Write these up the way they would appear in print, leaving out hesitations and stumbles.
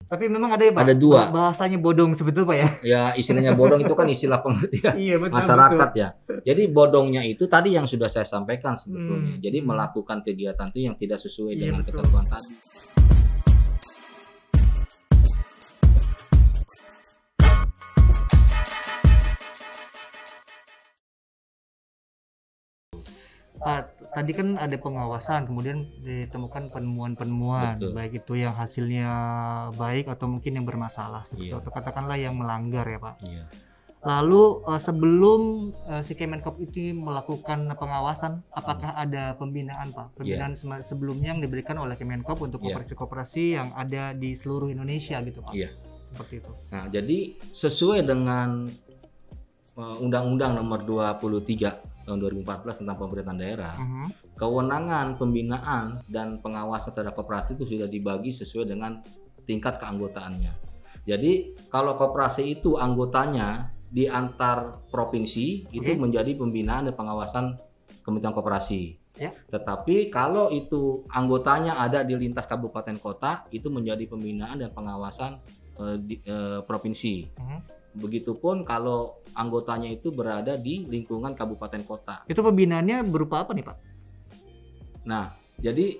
Tapi memang ada ya Pak, Ada dua. bahasanya bodong sebetulnya Pak ya? Ya, istilahnya bodong itu kan istilah pengertian Iya betul betul. masyarakat ya. Jadi bodongnya itu tadi yang sudah saya sampaikan sebetulnya. Hmm, Jadi hmm. melakukan kegiatan itu yang tidak sesuai Iya dengan betul. ketentuan tadi. Tadi kan ada pengawasan, kemudian ditemukan penemuan-penemuan, Betul. baik itu yang hasilnya baik atau mungkin yang bermasalah, seperti Iya, itu. Katakanlah yang melanggar ya Pak. iya, Lalu sebelum si Kemenkop ini melakukan pengawasan, hmm, apakah ada pembinaan Pak? iya, Pembinaan sebelumnya yang diberikan oleh Kemenkop untuk iya, koperasi-koperasi yang ada di seluruh Indonesia gitu Pak? iya. Seperti itu. Nah, jadi sesuai dengan Undang-Undang Nomor 23 Tahun 2014 tentang pemerintahan daerah, Mhm. kewenangan pembinaan dan pengawasan terhadap koperasi itu sudah dibagi sesuai dengan tingkat keanggotaannya. Jadi kalau koperasi itu anggotanya di antar provinsi itu Oke. menjadi pembinaan dan pengawasan Kementerian Koperasi. Ya. Tetapi kalau itu anggotanya ada di lintas kabupaten kota itu menjadi pembinaan dan pengawasan provinsi. Mhm. Begitupun kalau anggotanya itu berada di lingkungan kabupaten kota. Itu pembinaannya berupa apa nih Pak? Nah, jadi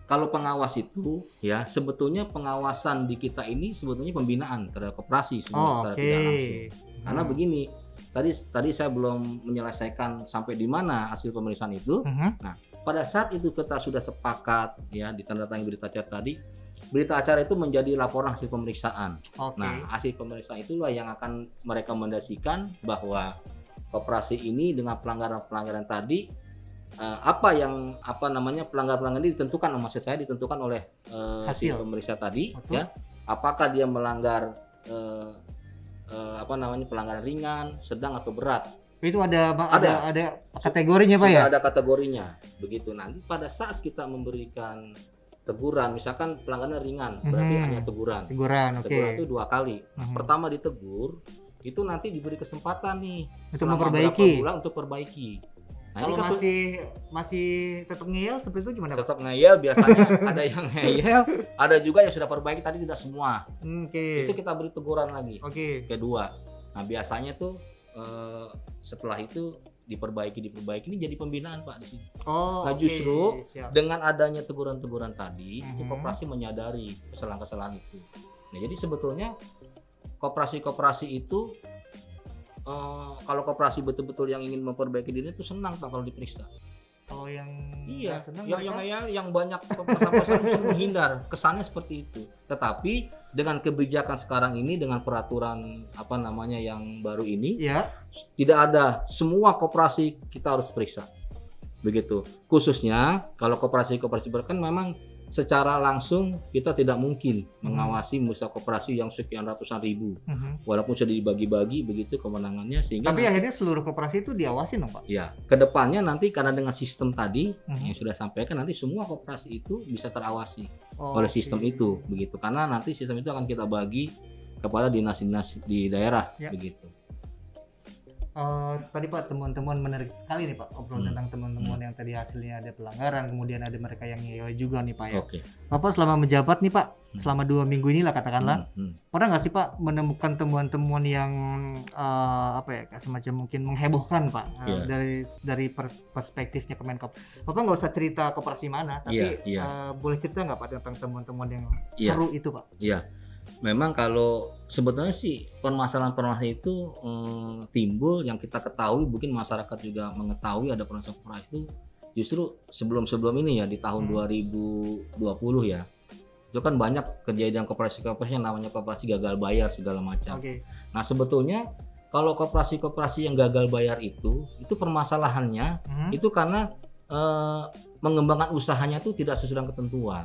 kalau pengawas itu ya sebetulnya pengawasan di kita ini sebetulnya pembinaan terhadap koperasi semua Oh, secara oke. tidak langsung. Karena Hmm. begini, tadi saya belum menyelesaikan sampai di mana hasil pemeriksaan itu. Mhm. Nah, pada saat itu kita sudah sepakat ya ditandatangani berita acara tadi, berita acara itu menjadi laporan hasil pemeriksaan. Oke. Nah, hasil pemeriksaan itulah yang akan merekomendasikan bahwa koperasi ini dengan pelanggaran-pelanggaran tadi pelanggaran-pelanggaran ini ditentukan, maksud saya ditentukan oleh si Hasil. pemeriksa tadi Betul. ya. Apakah dia melanggar eh, pelanggaran ringan, sedang atau berat. Itu ada Ada, ada kategorinya Pak ya? sudah ada kategorinya. Begitu. Nanti pada saat kita memberikan teguran, misalkan pelanggaran ringan, berarti Mhm. hanya teguran. Teguran, oke. Teguran itu 2 kali. Mhm. Pertama ditegur, itu nanti diberi kesempatan nih Untuk selama berapa memperbaiki. bulan untuk perbaiki. Nah, ini Kalau kan masih tetap ngeyel seperti itu gimana Pak? tetap ngeyel, biasanya ada yang ngeyel, ada juga yang sudah perbaiki tadi tidak semua. Oke. Itu kita beri teguran lagi, Oke. kedua. Nah, biasanya tuh setelah itu diperbaiki ini jadi pembinaan Pak di sini. Oh, Nah, oke. justru Siap. dengan adanya teguran-teguran tadi, itu Mhm. koperasi menyadari kesalahan-kesalahan itu. Nah, jadi sebetulnya koperasi-koperasi itu kalau koperasi betul-betul yang ingin memperbaiki diri itu senang Pak kalau diperiksa. Kalau yang Iya, nggak senang yang banyak pasar-pasar bisa menghindar, kesannya seperti itu. Tetapi dengan kebijakan sekarang ini, dengan peraturan yang baru ini, ya. tidak ada, semua koperasi kita harus periksa. Begitu. Khususnya kalau koperasi-koperasi kan memang secara langsung kita tidak mungkin mengawasi misal koperasi yang sekian ratusan ribu. Mhm. Walaupun sudah dibagi-bagi begitu kewenangannya sehingga Tapi akhirnya seluruh koperasi itu diawasin dong Pak? ya, kedepannya nanti karena dengan sistem tadi Mhm. yang sudah sampaikan nanti semua koperasi itu bisa terawasi Oh, oleh sistem oke. itu, begitu. Karena nanti sistem itu akan kita bagi kepada dinas-dinas di daerah, Ya. begitu. Tadi Pak, temuan-temuan menarik sekali nih Pak, obrolan Hmm. tentang temuan-temuan yang tadi hasilnya ada pelanggaran, kemudian ada mereka yang ngeyel juga nih Pak ya. Oke. Bapak selama menjabat nih Pak, Hmm. selama 2 minggu inilah katakanlah, Hmm. pernah nggak sih Pak menemukan temuan-temuan yang kayak semacam mungkin menghebohkan Pak, Iya. dari perspektifnya Kemenkop. Bapak nggak usah cerita koperasi mana, tapi Iya, iya. boleh cerita nggak Pak tentang temuan-temuan yang Iya. seru itu Pak? Iya. Memang kalau sebetulnya sih permasalahan-permasalahan itu timbul yang kita ketahui, mungkin masyarakat juga mengetahui ada permasalahan koperasi itu justru sebelum ini ya, di tahun 2020 ya. Itu kan banyak kejadian koperasi-koperasi yang namanya koperasi gagal bayar segala macam. Oke. Nah, sebetulnya kalau koperasi-koperasi yang gagal bayar itu permasalahannya Mhm. itu karena mengembangkan usahanya itu tidak sesuai dengan ketentuan.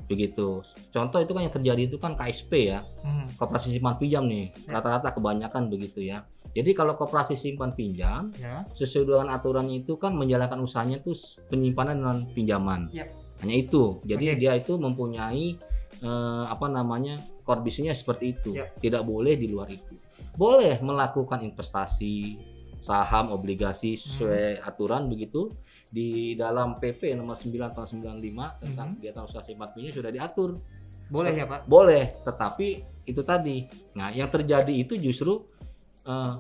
Begitu. Contoh itu kan yang terjadi itu kan KSP ya, Mhm. koperasi simpan pinjam nih, Ya. rata-rata kebanyakan begitu ya. Jadi kalau koperasi simpan pinjam Ya. sesuai dengan aturannya itu kan menjalankan usahanya itu penyimpanan dan pinjaman. Ya. Hanya itu. Jadi Oke. dia itu mempunyai core bisnisnya seperti itu. Ya. Tidak boleh di luar itu. Boleh melakukan investasi, saham, obligasi sesuai aturan begitu. Di dalam PP nomor 9 tahun 95 tentang kegiatan usaha simpan pinjam sudah diatur Boleh ya Pak? Boleh, tetapi itu tadi. Nah, yang terjadi itu justru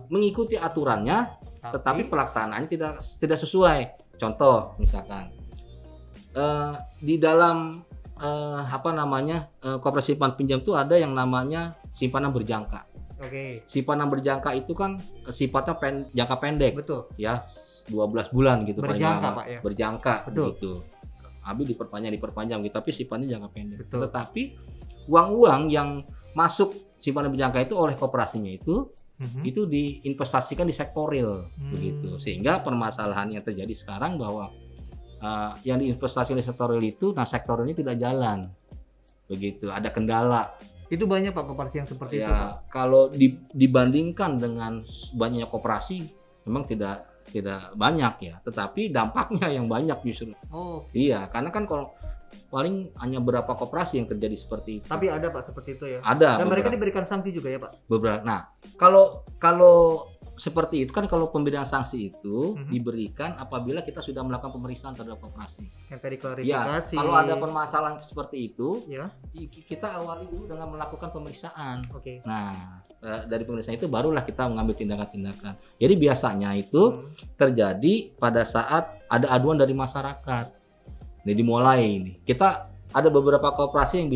mengikuti aturannya, tetapi pelaksanaannya tidak sesuai. Contoh, misalkan di dalam koperasi simpan pinjam itu ada yang namanya simpanan berjangka. Oke. Simpanan berjangka itu kan sifatnya jangka pendek. Betul. Ya, 12 bulan gitu. Berjangka Pak ya. Berjangka. Betul. Gitu. Habis diperpanjang gitu, tapi sifatnya jangka pendek. Betul. Tetapi uang-uang yang masuk simpanan berjangka itu oleh koperasinya itu diinvestasikan di sektor real begitu, sehingga permasalahan yang terjadi sekarang bahwa yang diinvestasi di sektor real itu, nah sektor ini tidak jalan begitu, ada kendala. Itu banyak Pak koperasi yang seperti itu Pak? Kalau dibandingkan dengan banyaknya koperasi memang tidak banyak ya, tetapi dampaknya yang banyak justru. Iya, karena kan kalau paling hanya berapa koperasi yang terjadi seperti itu. Tapi ada Pak seperti itu ya? Ada. Dan mereka diberikan sanksi juga ya Pak? Beberapa. Nah, kalau seperti itu kan, kalau pemberian sanksi itu diberikan apabila kita sudah melakukan pemeriksaan terhadap koperasi. Yang tadi klarifikasi. Ya, kalau ada permasalahan seperti itu, ya, kita awali dulu dengan melakukan pemeriksaan. Oke. Nah, dari pemeriksaan itu barulah kita mengambil tindakan-tindakan. Jadi biasanya itu terjadi pada saat ada aduan dari masyarakat. Jadi dimulai ini. Kita ada beberapa koperasi yang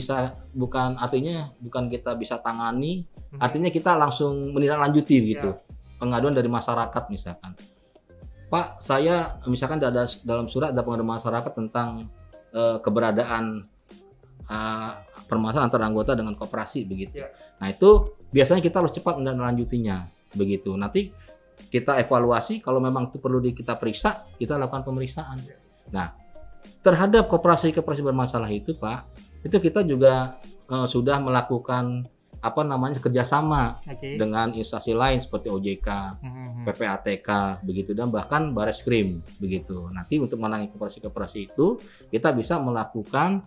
artinya bukan kita bisa tangani, artinya kita langsung menindaklanjuti begitu. Pengaduan dari masyarakat misalkan. Pak, saya misalkan ada dalam surat ada pengaduan masyarakat tentang keberadaan permasalahan antara anggota dengan koperasi begitu. Nah, itu biasanya kita harus cepat menindaklanjutinya begitu. Nanti kita evaluasi, kalau memang itu perlu kita periksa, kita lakukan pemeriksaan. Nah, terhadap koperasi bermasalah itu Pak, itu kita juga sudah melakukan kerjasama dengan instansi lain seperti OJK, PPATK begitu, dan bahkan Bareskrim begitu. Nanti untuk menangani koperasi itu kita bisa melakukan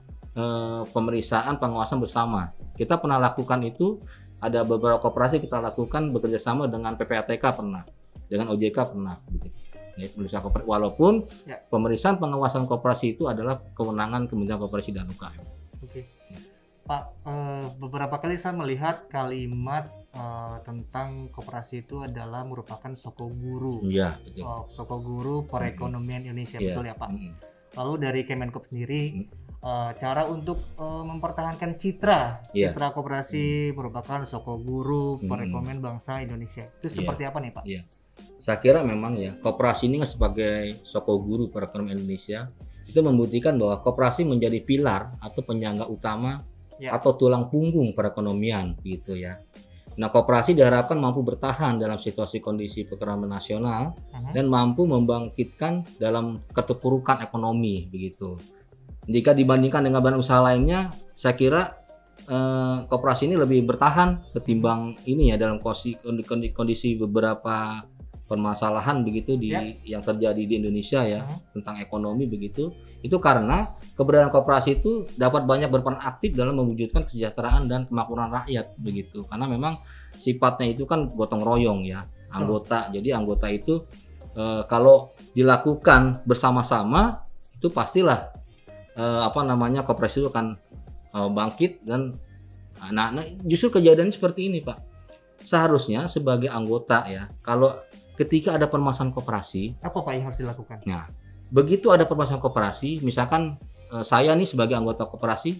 pemeriksaan pengawasan bersama. Kita pernah lakukan itu, ada beberapa koperasi kita lakukan bekerjasama dengan PPATK pernah, dengan OJK pernah begitu. Walaupun pemeriksaan pengawasan koperasi itu adalah kewenangan Kementerian Koperasi dan UKM. Oke. Pak, beberapa kali saya melihat kalimat tentang koperasi itu adalah merupakan sokoguru. Iya, betul. Sokoguru perekonomian Indonesia, betul ya Pak? Lalu dari Kemenkop sendiri, cara untuk mempertahankan citra koperasi merupakan sokoguru perekonomian bangsa Indonesia. Itu seperti apa nih Pak? Iya. Saya kira memang ya, koperasi ini sebagai sokoguru perekonomian Indonesia itu membuktikan bahwa koperasi menjadi pilar atau penyangga utama atau tulang punggung perekonomian gitu ya. Nah, koperasi diharapkan mampu bertahan dalam situasi kondisi perekonomian nasional dan mampu membangkitkan dalam keterpurukan ekonomi begitu. Jika dibandingkan dengan badan usaha lainnya, saya kira koperasi ini lebih bertahan ketimbang ini ya, dalam kondisi beberapa permasalahan begitu yang terjadi di Indonesia ya, tentang ekonomi begitu. Itu karena keberadaan koperasi itu dapat banyak berperan aktif dalam mewujudkan kesejahteraan dan kemakmuran rakyat begitu. Karena memang sifatnya itu kan gotong royong ya, anggota. Jadi anggota itu kalau dilakukan bersama-sama itu pastilah koperasi itu akan bangkit. Dan nah justru kejadian seperti ini Pak. Seharusnya sebagai anggota ya, kalau ketika ada permasalahan koperasi, apa Pak yang harus dilakukan? Nah, begitu ada permasalahan koperasi, misalkan saya nih sebagai anggota koperasi,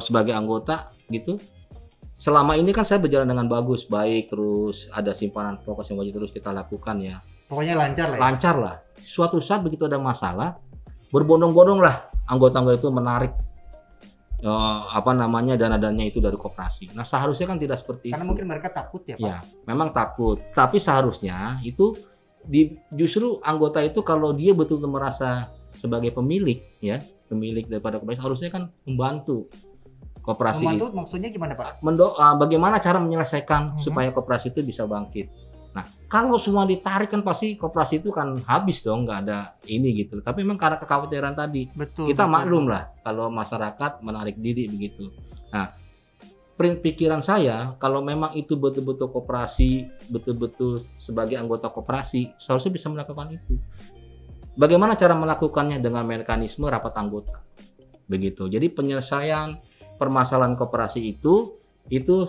sebagai anggota gitu, selama ini kan saya berjalan dengan baik, terus ada simpanan pokok yang wajib terus kita lakukan ya. Pokoknya lancar lah. Lancar lah. Suatu saat begitu ada masalah, berbondong-bondong lah anggota-anggota itu menarik dana-dananya itu dari koperasi. Nah, seharusnya kan tidak seperti Karena itu. mungkin mereka takut ya Pak. Ya, memang takut. Tapi seharusnya itu justru anggota itu kalau dia betul-betul merasa sebagai pemilik daripada koperasi, harusnya kan membantu koperasi. Membantu maksudnya gimana Pak? Bagaimana cara menyelesaikan supaya koperasi itu bisa bangkit. Nah, kalau semua ditarik kan pasti koperasi itu kan habis dong, nggak ada ini gitu. Tapi memang karena kekhawatiran tadi, kita maklum lah kalau masyarakat menarik diri begitu. Nah, pikiran saya kalau memang itu betul-betul koperasi, betul-betul sebagai anggota koperasi, seharusnya bisa melakukan itu. Bagaimana cara melakukannya? Dengan mekanisme rapat anggota, begitu. Jadi penyelesaian permasalahan koperasi itu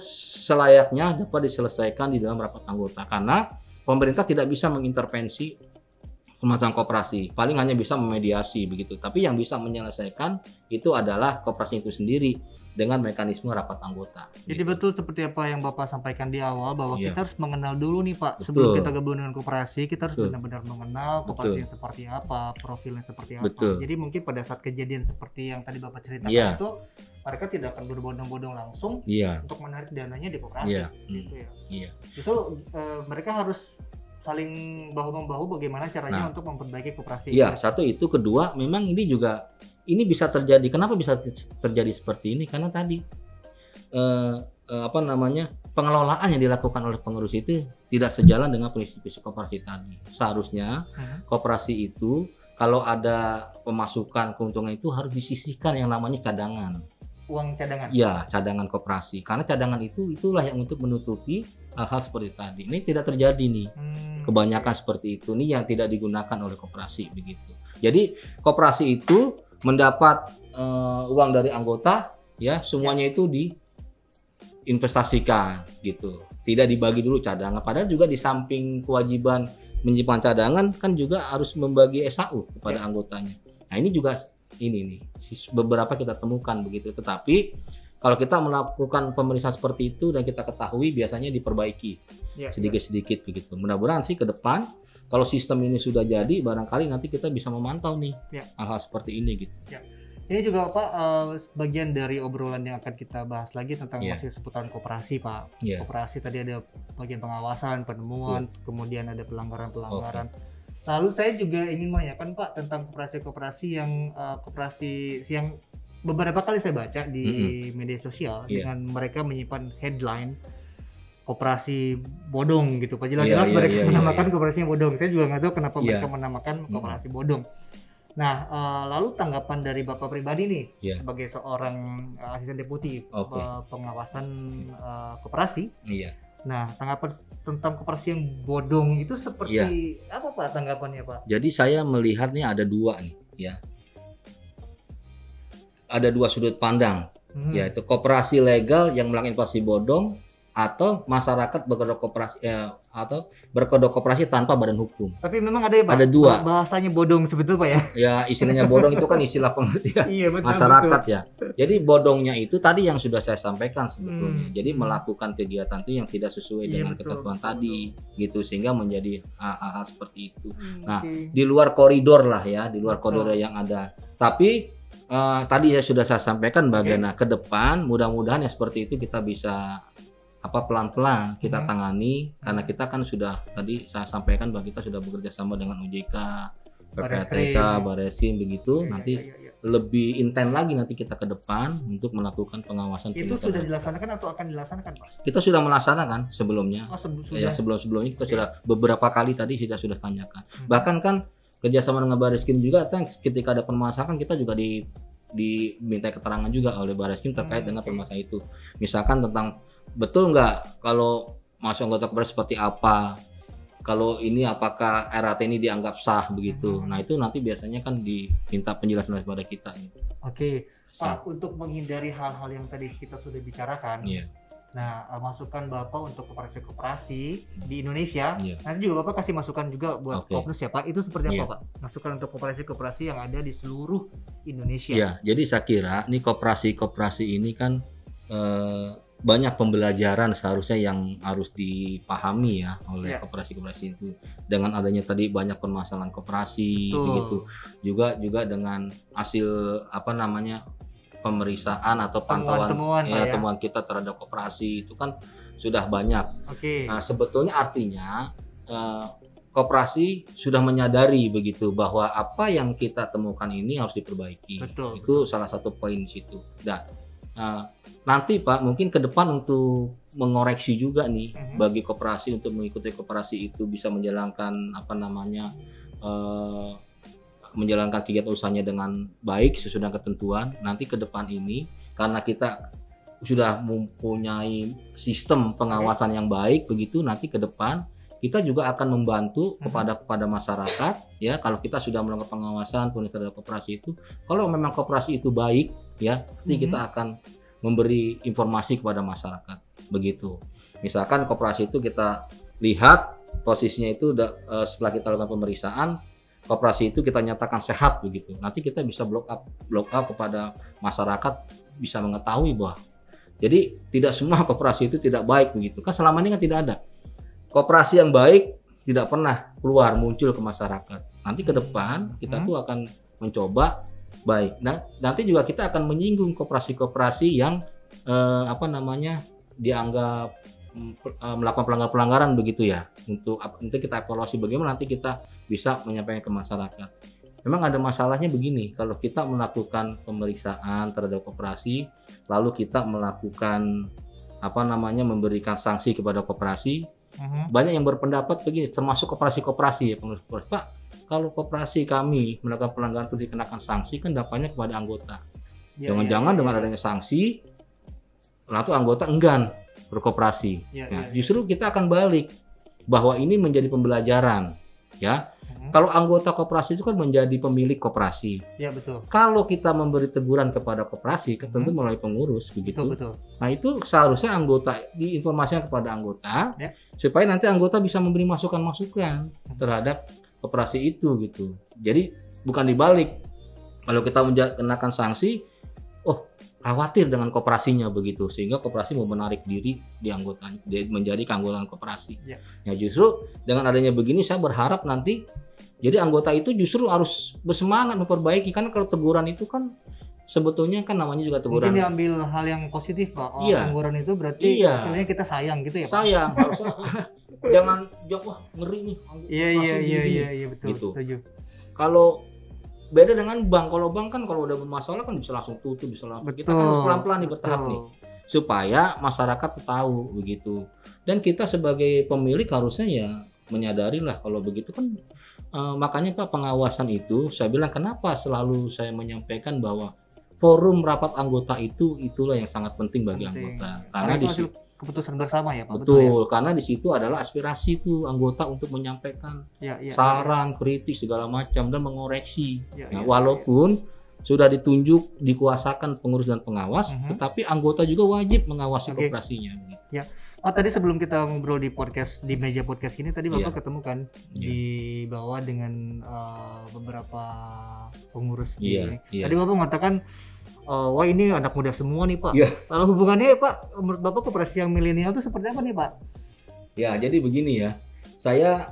selayaknya dapat diselesaikan di dalam rapat anggota, karena pemerintah tidak bisa mengintervensi permasalahan koperasi, paling hanya bisa memediasi begitu. Tapi yang bisa menyelesaikan itu adalah koperasi itu sendiri dengan mekanisme rapat anggota. Jadi gitu. Betul seperti apa yang Bapak sampaikan di awal, bahwa kita harus mengenal dulu nih Pak, sebelum kita gabung dengan koperasi, kita harus benar-benar mengenal koperasi yang seperti apa, profilnya seperti apa. Jadi mungkin pada saat kejadian seperti yang tadi Bapak ceritakan itu, mereka tidak akan berbondong-bondong langsung untuk menarik dananya di koperasi. Gitu ya. Justru mereka harus saling bahu-membahu bagaimana caranya untuk memperbaiki koperasi. Iya, satu itu. Kedua, memang ini juga bisa terjadi. Kenapa bisa terjadi seperti ini? Karena tadi pengelolaan yang dilakukan oleh pengurus itu tidak sejalan dengan prinsip-prinsip koperasi tadi. Seharusnya koperasi itu kalau ada pemasukan keuntungan itu harus disisihkan yang namanya cadangan. Uang cadangan? Ya, cadangan koperasi. Karena cadangan itulah yang untuk menutupi hal-hal seperti tadi. Ini tidak terjadi nih. Kebanyakan seperti itu nih yang tidak digunakan oleh koperasi begitu. Jadi koperasi itu mendapat uang dari anggota, ya semuanya itu diinvestasikan gitu. Tidak dibagi dulu cadangan. Padahal juga di samping kewajiban menyimpan cadangan kan juga harus membagi SAU kepada anggotanya. Nah ini juga nih beberapa kita temukan begitu. Tetapi kalau kita melakukan pemeriksaan seperti itu dan kita ketahui biasanya diperbaiki sedikit-sedikit begitu. Mudah-mudahan sih ke depan kalau sistem ini sudah jadi, barangkali nanti kita bisa memantau nih hal-hal seperti ini gitu. Ini juga Pak bagian dari obrolan yang akan kita bahas lagi tentang masih seputaran koperasi Pak. Koperasi tadi ada bagian pengawasan, penemuan, kemudian ada pelanggaran-pelanggaran. Lalu saya juga ingin menanyakan Pak tentang koperasi-koperasi yang beberapa kali saya baca di media sosial dengan mereka menyimpan headline koperasi bodong gitu Pak. Jelas-jelas mereka menamakan koperasinya bodong. Saya juga nggak tahu kenapa mereka menamakan koperasi bodong. Nah, lalu tanggapan dari Bapak pribadi nih sebagai seorang asisten deputi pengawasan koperasi. Nah, tanggapan tentang koperasi yang bodong itu seperti apa Pak tanggapannya Pak? Jadi saya melihatnya ada dua nih ya. Ada dua sudut pandang, yaitu koperasi legal yang melakukan investasi bodong atau masyarakat berkedok koperasi tanpa badan hukum. Tapi memang ada ya Pak? Ada dua. Bahasanya bodong sebetulnya Pak ya? Ya istilahnya bodong itu kan istilah pengertian masyarakat ya. Jadi bodongnya itu tadi yang sudah saya sampaikan sebetulnya. Jadi melakukan kegiatan itu yang tidak sesuai dengan ketentuan tadi gitu sehingga menjadi hal-hal seperti itu. Nah di luar koridor lah ya, di luar koridor yang ada. Tapi tadi sudah saya sampaikan bagaimana ke depan mudah-mudahan yang seperti itu kita bisa pelan-pelan kita tangani karena kita kan sudah tadi saya sampaikan bahwa kita sudah bekerja sama dengan OJK, PPATK, Barreskrim begitu. Nanti lebih intens lagi nanti kita ke depan untuk melakukan pengawasan. Itu sudah dilaksanakan atau akan dilaksanakan Pak? Kita sudah melaksanakan sebelumnya. Ya sebelum-sebelumnya kita sudah beberapa kali tadi sudah tanyakan. Bahkan kan kerjasama dengan Barreskrim juga kan ketika ada permasalahan kita juga diminta keterangan juga oleh Barreskrim terkait dengan permasalahan itu. Misalkan tentang betul nggak kalau masuk anggota koperasi seperti apa, kalau ini apakah RAT ini dianggap sah begitu. Nah itu nanti biasanya kan diminta penjelasan kepada kita. Oke, Pak, untuk menghindari hal-hal yang tadi kita sudah bicarakan, nah masukan Bapak untuk koperasi-koperasi di Indonesia, nanti juga Bapak kasih masukan juga buat Kopnus ya Pak, itu seperti apa Pak? Masukan untuk koperasi-koperasi yang ada di seluruh Indonesia. Ya, jadi saya kira nih koperasi-koperasi ini kan banyak pembelajaran seharusnya yang harus dipahami ya oleh koperasi-koperasi itu. Dengan adanya tadi banyak permasalahan koperasi begitu. Juga dengan hasil pemeriksaan atau pantauan temuan kita terhadap koperasi itu kan sudah banyak. Nah, sebetulnya artinya koperasi sudah menyadari begitu bahwa apa yang kita temukan ini harus diperbaiki. Itu salah satu poin di situ. Nanti Pak mungkin ke depan untuk mengoreksi juga nih bagi koperasi untuk mengikuti koperasi itu bisa menjalankan menjalankan kegiatan usahanya dengan baik sesuai dengan ketentuan. Nanti ke depan ini karena kita sudah mempunyai sistem pengawasan yang baik begitu, nanti ke depan kita juga akan membantu kepada masyarakat ya, kalau kita sudah melakukan pengawasan terhadap koperasi itu, kalau memang koperasi itu baik ya, nanti kita akan memberi informasi kepada masyarakat begitu. Misalkan koperasi itu kita lihat posisinya itu setelah kita lakukan pemeriksaan, koperasi itu kita nyatakan sehat begitu. Nanti kita bisa block up kepada masyarakat, bisa mengetahui bahwa jadi tidak semua koperasi itu tidak baik begitu. Kan selama ini kan tidak ada koperasi yang baik tidak pernah keluar muncul ke masyarakat. Nanti ke depan kita tuh akan mencoba baik. Nah, nanti juga kita akan menyinggung koperasi-koperasi yang dianggap melakukan pelanggaran begitu ya. Untuk nanti kita evaluasi bagaimana nanti kita bisa menyampaikan ke masyarakat. Memang ada masalahnya begini, kalau kita melakukan pemeriksaan terhadap koperasi, lalu kita melakukan memberikan sanksi kepada koperasi, banyak yang berpendapat begini, termasuk koperasi-koperasi ya, Pak, kalau koperasi kami melakukan pelanggaran itu dikenakan sanksi kan dampaknya kepada anggota. Jangan-jangan dengan adanya sanksi, lalu anggota enggan berkoperasi. Justru kita akan balik bahwa ini menjadi pembelajaran, ya. Kalau anggota koperasi itu kan menjadi pemilik koperasi. Ya, betul. Kalau kita memberi teguran kepada koperasi, tentu melalui pengurus begitu. Betul. Nah, itu seharusnya anggota diinformasikan kepada anggota supaya nanti anggota bisa memberi masukan-masukan terhadap koperasi itu gitu. Jadi bukan dibalik. Kalau kita kenakan sanksi, khawatir dengan koperasinya begitu, sehingga koperasi mau menarik diri di anggotanya menjadi keanggotaan koperasi. Ya justru dengan adanya begini saya berharap nanti jadi anggota itu justru harus bersemangat memperbaiki, karena kalau teguran itu kan sebetulnya kan namanya juga teguran. Mungkin diambil hal yang positif Pak. Teguran itu berarti hasilnya kita sayang gitu ya Pak. Sayang harusnya jangan wah ngeri nih. Iya betul. Gitu. Setuju. Kalau beda dengan bank, kalau bank kan kalau udah bermasalah kan bisa langsung tutup, bisa langsung. Kita kan harus pelan-pelan nih, bertahap nih, supaya masyarakat tahu begitu. Dan kita sebagai pemilik harusnya ya menyadari lah kalau begitu kan. Makanya Pak, pengawasan itu saya bilang kenapa selalu saya menyampaikan bahwa forum rapat anggota itulah yang sangat penting bagi anggota. Karena di situ keputusan bersama ya Pak. Betul, karena di situ adalah aspirasi tuh anggota untuk menyampaikan saran, kritik segala macam dan mengoreksi. Walaupun sudah ditunjuk dikuasakan pengurus dan pengawas, tetapi anggota juga wajib mengawasi koperasinya. Ya. Tadi sebelum kita ngobrol di meja podcast ini tadi Bapak ketemu kan di bawah dengan beberapa pengurus ini. Tadi Bapak mengatakan wah ini anak muda semua nih Pak. Lalu hubungannya Pak, menurut Bapak koperasi yang milenial itu seperti apa nih Pak? Ya, jadi begini ya. Saya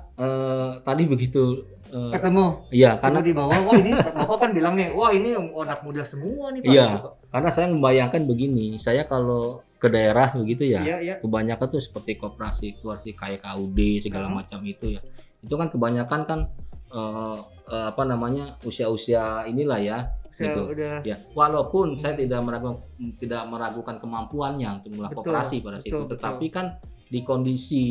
tadi begitu ketemu. Iya, karena di bawah wah ini Bapak kan bilang nih, wah ini anak muda semua nih Pak. Iya. Karena saya membayangkan begini, saya kalau ke daerah begitu ya, kebanyakan tuh seperti koperasi kayak KUD segala macam itu ya. Itu kan kebanyakan kan usia-usia inilah ya. Gitu. Ya, walaupun saya tidak meragukan kemampuannya untuk melakukan koperasi pada situ, tetapi kan di kondisi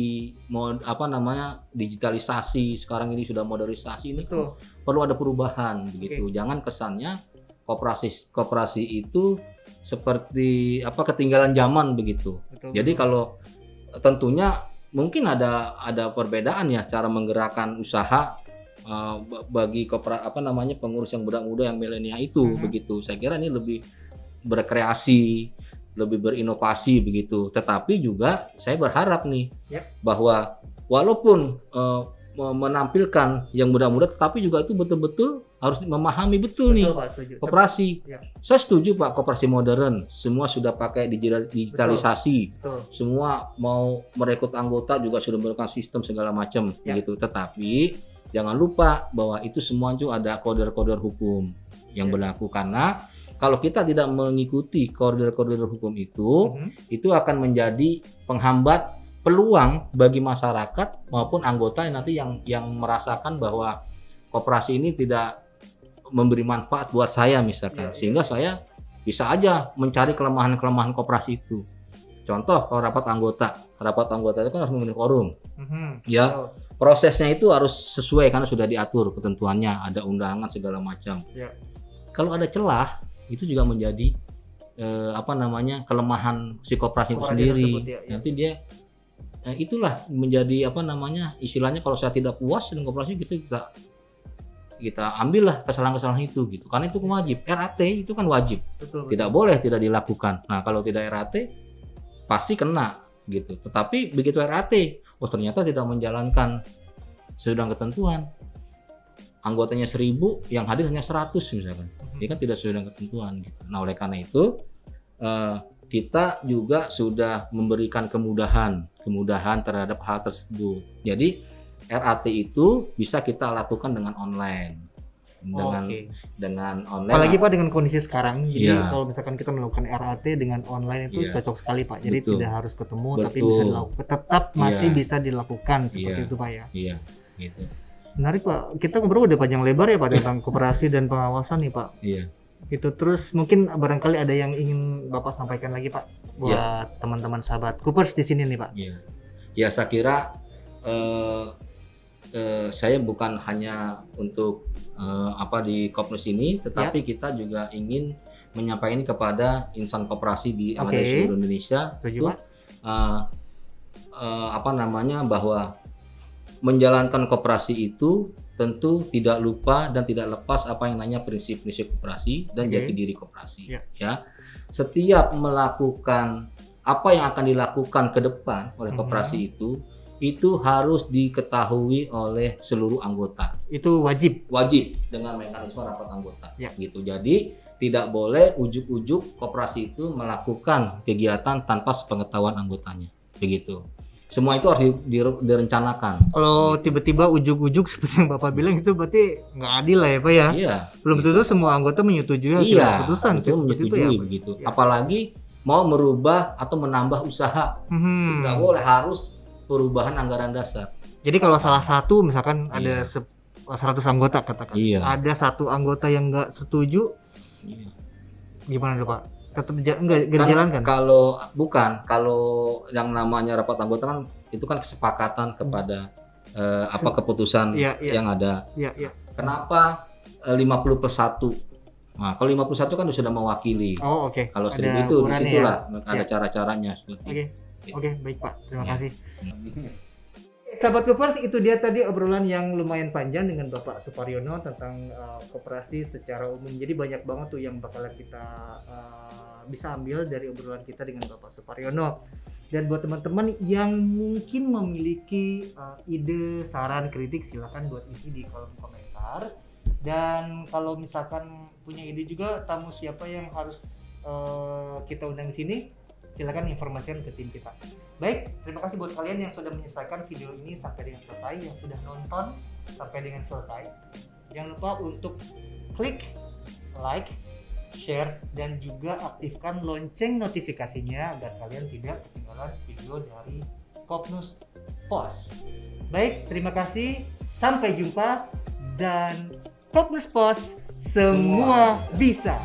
digitalisasi sekarang ini sudah modernisasi ini perlu ada perubahan begitu. Jangan kesannya koperasi itu seperti ketinggalan zaman begitu. Jadi kalau tentunya mungkin ada perbedaan ya cara menggerakkan usaha bagi pengurus yang muda yang milenial itu begitu. Saya kira ini lebih berkreasi, lebih berinovasi begitu. Tetapi juga saya berharap nih bahwa walaupun menampilkan yang muda-muda, tetapi juga itu betul-betul harus memahami betul nih Pak, koperasi. Saya setuju Pak, koperasi modern, semua sudah pakai digitalisasi, semua mau merekrut anggota juga sudah melakukan sistem segala macam begitu. Tetapi jangan lupa bahwa itu semua juga ada koridor-koridor hukum yang berlaku, karena kalau kita tidak mengikuti koridor-koridor hukum itu akan menjadi penghambat peluang bagi masyarakat maupun anggota yang merasakan bahwa koperasi ini tidak memberi manfaat buat saya misalkan, sehingga saya bisa aja mencari kelemahan-kelemahan koperasi itu. Contoh kalau rapat anggota itu kan harus memenuhi quorum. Prosesnya itu harus sesuai karena sudah diatur ketentuannya, ada undangan segala macam. Kalau ada celah itu juga menjadi kelemahan si koperasi itu sendiri. Nanti dia itulah menjadi istilahnya kalau saya tidak puas dengan koperasi kita kita ambillah kesalahan-kesalahan itu gitu. Karena itu wajib. RAT itu kan wajib. Betul. Tidak boleh tidak dilakukan. Nah, kalau tidak RAT pasti kena gitu. Tetapi begitu RAT, oh ternyata tidak menjalankan sesuai ketentuan. Anggotanya 1000, yang hadir hanya 100 misalkan. Ini kan tidak sesuai dengan ketentuan gitu. Nah, oleh karena itu kita juga sudah memberikan kemudahan terhadap hal tersebut. Jadi RAT itu bisa kita lakukan dengan online. Dengan online. Apalagi Pak dengan kondisi sekarang. Jadi kalau misalkan kita melakukan RAT dengan online itu cocok sekali Pak. Jadi tidak harus ketemu tapi bisa dilakukan. Tetap masih bisa dilakukan seperti itu Pak ya. Iya, gitu. Menarik Pak. Kita ngobrol udah panjang lebar ya Pak tentang koperasi dan pengawasan nih Pak. Iya. Itu terus mungkin barangkali ada yang ingin Bapak sampaikan lagi Pak buat teman-teman sahabat Coopers di sini nih Pak. Iya. Ya saya kira saya bukan hanya untuk di Kopnus ini, tetapi kita juga ingin menyampaikan ini kepada insan koperasi di seluruh Indonesia. Itu bahwa menjalankan koperasi itu tentu tidak lupa dan tidak lepas apa yang namanya prinsip-prinsip koperasi dan jati diri koperasi. Ya, setiap melakukan apa yang akan dilakukan ke depan oleh koperasi itu harus diketahui oleh seluruh anggota. Itu wajib dengan mekanisme rapat anggota. Gitu. Jadi tidak boleh ujuk-ujuk koperasi itu melakukan kegiatan tanpa sepengetahuan anggotanya. Begitu. Semua itu harus direncanakan. Kalau tiba-tiba ujuk-ujuk seperti yang Bapak bilang itu berarti nggak adil lah ya Pak ya. Iya. Belum tentu semua anggota menyetujui hasil keputusan. Itu menyetujui begitu. Apalagi mau merubah atau menambah usaha. Tidak boleh, harus perubahan anggaran dasar. Jadi kalau salah satu misalkan ada 100 anggota katakan, ada satu anggota yang nggak setuju, gimana tuh Pak? Tetap nggak dijalankan? Kalau yang namanya rapat anggota kan itu kan kesepakatan kepada keputusan yang ada. Kenapa 50+1? Nah, kalau 51 kan sudah mewakili. Oh, oke. Kalau 1000 itu disitulah ada cara-caranya. Oke, baik Pak. Terima kasih. Sahabat Coopers, itu dia tadi obrolan yang lumayan panjang dengan Bapak Suparyono tentang koperasi secara umum. Jadi banyak banget tuh yang bakalan kita bisa ambil dari obrolan kita dengan Bapak Suparyono. Dan buat teman-teman yang mungkin memiliki ide, saran, kritik, silakan buat isi di kolom komentar. Dan kalau misalkan punya ide juga tamu siapa yang harus kita undang di sini, silakan informasikan ke tim kita. Baik, terima kasih buat kalian yang sudah menyelesaikan video ini sampai dengan selesai, yang sudah nonton sampai dengan selesai. Jangan lupa untuk klik like, share, dan juga aktifkan lonceng notifikasinya agar kalian tidak ketinggalan video dari Kopnus Pos. Baik, terima kasih, sampai jumpa, dan Kopnus Pos semua bisa.